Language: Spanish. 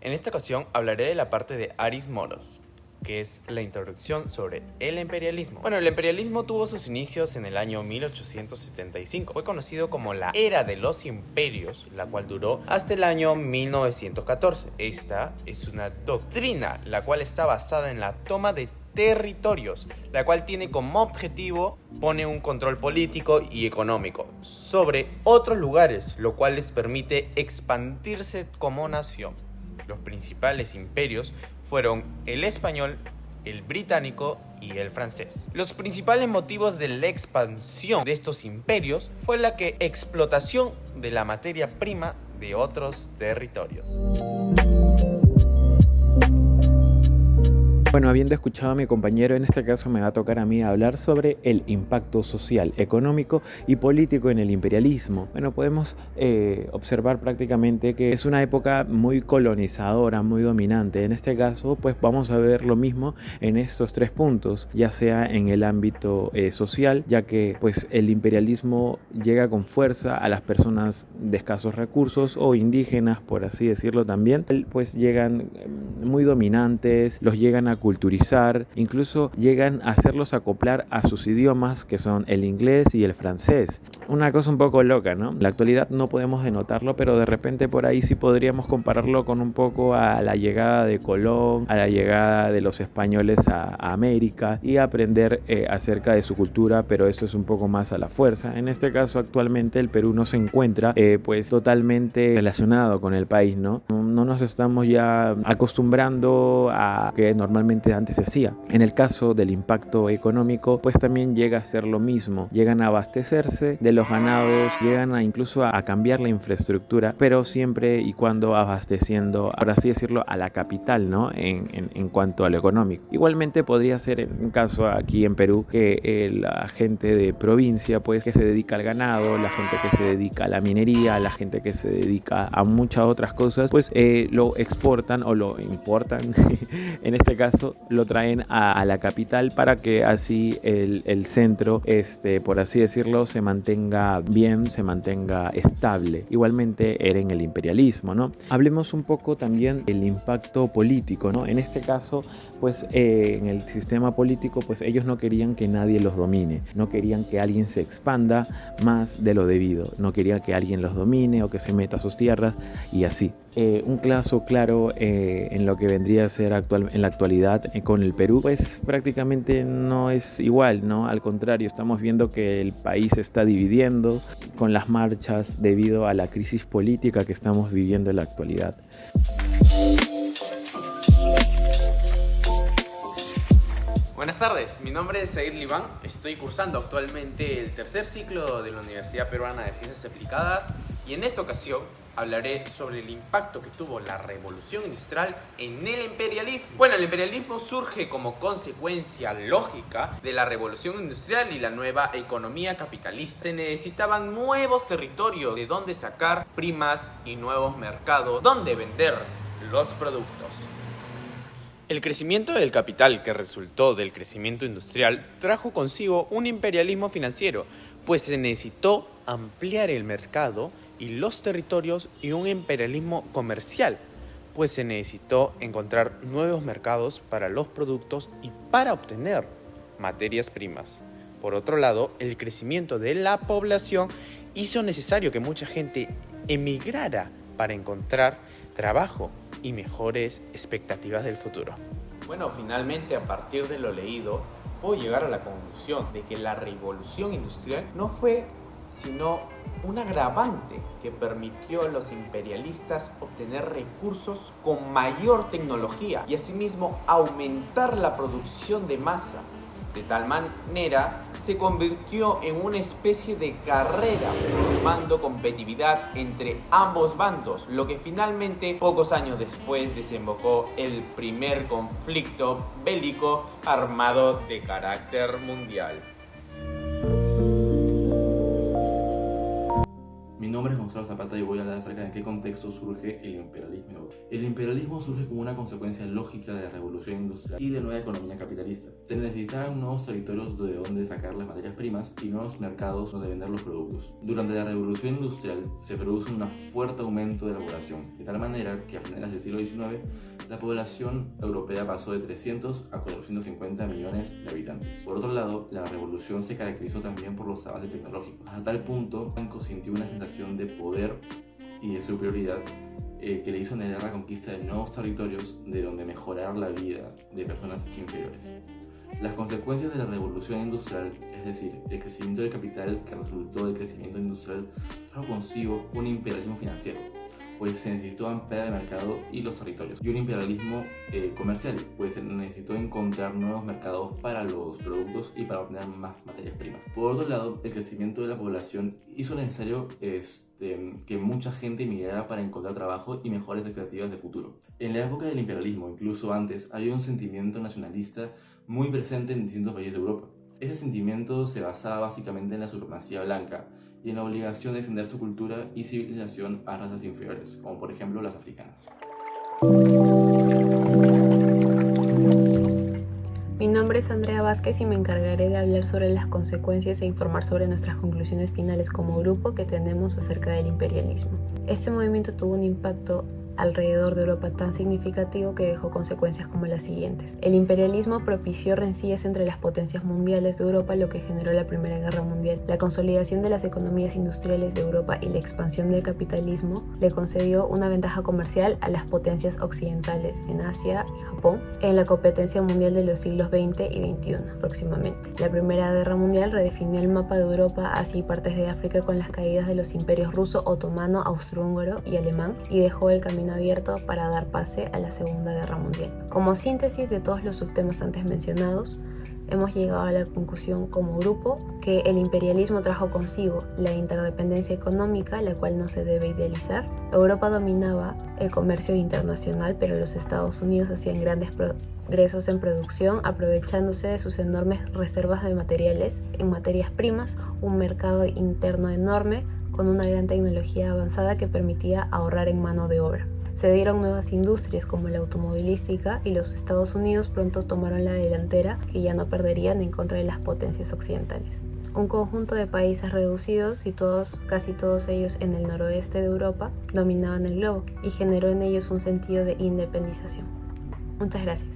En esta ocasión hablaré de la parte de Aris Moros, que es la introducción sobre el imperialismo. Bueno, el imperialismo tuvo sus inicios en el año 1875. Fue conocido como la Era de los Imperios, la cual duró hasta el año 1914. Esta es una doctrina, la cual está basada en la toma de territorios, la cual tiene como objetivo pone un control político y económico sobre otros lugares, lo cual les permite expandirse como nación. Los principales imperios fueron el español, el británico y el francés. Los principales motivos de la expansión de estos imperios fue la explotación de la materia prima de otros territorios. Bueno, habiendo escuchado a mi compañero, en este caso me va a tocar a mí hablar sobre el impacto social, económico y político en el imperialismo. Bueno, podemos observar prácticamente que es una época muy colonizadora, muy dominante. En este caso, pues vamos a ver lo mismo en estos tres puntos, ya sea en el ámbito social, ya que pues el imperialismo llega con fuerza a las personas de escasos recursos o indígenas, por así decirlo también, pues llegan muy dominantes, los llegan a culturizar, incluso llegan a hacerlos acoplar a sus idiomas, que son el inglés y el francés. Una cosa un poco loca, ¿no? En la actualidad no podemos denotarlo, pero de repente por ahí sí podríamos compararlo con un poco a la llegada de Colón, a la llegada de los españoles a América y aprender acerca de su cultura, pero eso es un poco más a la fuerza. En este caso, actualmente el Perú no se encuentra pues totalmente relacionado con el país, ¿no? No nos estamos ya acostumbrando a que normalmente antes se hacía. En el caso del impacto económico, pues también llega a ser lo mismo. Llegan a abastecerse de los ganados, llegan incluso a cambiar la infraestructura, pero siempre y cuando abasteciendo, por así decirlo, a la capital, ¿no? En cuanto a lo económico. Igualmente podría ser un caso aquí en Perú que la gente de provincia, pues que se dedica al ganado, la gente que se dedica a la minería, la gente que se dedica a muchas otras cosas, pues lo exportan o lo importan en este caso lo traen a la capital para que así el centro, por así decirlo, se mantenga bien, se mantenga estable. Igualmente era en el imperialismo, ¿no? Hablemos un poco también del impacto político, ¿no? En este caso, pues en el sistema político, pues ellos no querían que nadie los domine, no querían que alguien se expanda más de lo debido, no querían que alguien los domine o que se meta a sus tierras y así. Un caso claro en lo que vendría a ser en la actualidad con el Perú, pues prácticamente no es igual, ¿no? Al contrario, estamos viendo que el país se está dividiendo con las marchas debido a la crisis política que estamos viviendo en la actualidad. Buenas tardes, mi nombre es Zair Liván, estoy cursando actualmente el tercer ciclo de la Universidad Peruana de Ciencias Aplicadas y en esta ocasión hablaré sobre el impacto que tuvo la revolución industrial en el imperialismo. Bueno, el imperialismo surge como consecuencia lógica de la revolución industrial y la nueva economía capitalista. Se necesitaban nuevos territorios de donde sacar primas y nuevos mercados donde vender los productos. El crecimiento del capital que resultó del crecimiento industrial trajo consigo un imperialismo financiero, pues se necesitó ampliar el mercado y los territorios y un imperialismo comercial, pues se necesitó encontrar nuevos mercados para los productos y para obtener materias primas. Por otro lado, el crecimiento de la población hizo necesario que mucha gente emigrara para encontrar trabajo y mejores expectativas del futuro. Bueno, finalmente a partir de lo leído, puedo llegar a la conclusión de que la revolución industrial no fue sino un agravante que permitió a los imperialistas obtener recursos con mayor tecnología y asimismo aumentar la producción de masa. De tal manera, se convirtió en una especie de carrera, formando competitividad entre ambos bandos, lo que finalmente, pocos años después, desembocó el primer conflicto bélico armado de carácter mundial. Mi nombre es Gonzalo Zapata y voy a hablar acerca de en qué contexto surge el imperialismo en Europa. El imperialismo surge como una consecuencia lógica de la revolución industrial y de la nueva economía capitalista. Se necesitaban nuevos territorios de donde sacar las materias primas y nuevos mercados donde vender los productos. Durante la revolución industrial se produce un fuerte aumento de la población, de tal manera que a finales del siglo XIX la población europea pasó de 300 a 450 millones de habitantes. Por otro lado, la revolución se caracterizó también por los avances tecnológicos. Hasta tal punto, Franco sintió una sensación de poder y de superioridad que le hizo anhelar la conquista de nuevos territorios de donde mejorar la vida de personas inferiores. Las consecuencias de la revolución industrial, es decir, el crecimiento del capital que resultó del crecimiento industrial, trajo consigo un imperialismo financiero, pues se necesitó ampliar el mercado y los territorios, y un imperialismo comercial, pues se necesitó encontrar nuevos mercados para los productos y para obtener más materias primas. Por otro lado, el crecimiento de la población hizo necesario que mucha gente emigrara para encontrar trabajo y mejores expectativas de futuro. En la época del imperialismo, incluso antes, había un sentimiento nacionalista muy presente en distintos países de Europa. Ese sentimiento se basaba básicamente en la supremacía blanca y en la obligación de extender su cultura y civilización a razas inferiores, como por ejemplo las africanas. Mi nombre es Andrea Vázquez y me encargaré de hablar sobre las consecuencias e informar sobre nuestras conclusiones finales como grupo que tenemos acerca del imperialismo. Este movimiento tuvo un impacto alrededor de Europa tan significativo que dejó consecuencias como las siguientes. El imperialismo propició rencillas entre las potencias mundiales de Europa, lo que generó la Primera Guerra Mundial. La consolidación de las economías industriales de Europa y la expansión del capitalismo le concedió una ventaja comercial a las potencias occidentales en Asia y Japón en la competencia mundial de los siglos XX y XXI próximamente. La Primera Guerra Mundial redefinió el mapa de Europa, Asia y partes de África con las caídas de los imperios ruso, otomano, austrohúngaro y alemán, y dejó el camino abierto para dar pase a la Segunda Guerra Mundial. Como síntesis de todos los subtemas antes mencionados, hemos llegado a la conclusión como grupo que el imperialismo trajo consigo la interdependencia económica, la cual no se debe idealizar. Europa dominaba el comercio internacional, pero los Estados Unidos hacían grandes progresos en producción, aprovechándose de sus enormes reservas de materiales en materias primas, un mercado interno enorme con una gran tecnología avanzada que permitía ahorrar en mano de obra. Se dieron nuevas industrias como la automovilística y los Estados Unidos pronto tomaron la delantera, que ya no perderían en contra de las potencias occidentales. Un conjunto de países reducidos, situados casi todos ellos en el noroeste de Europa, dominaban el globo y generó en ellos un sentido de independización. Muchas gracias.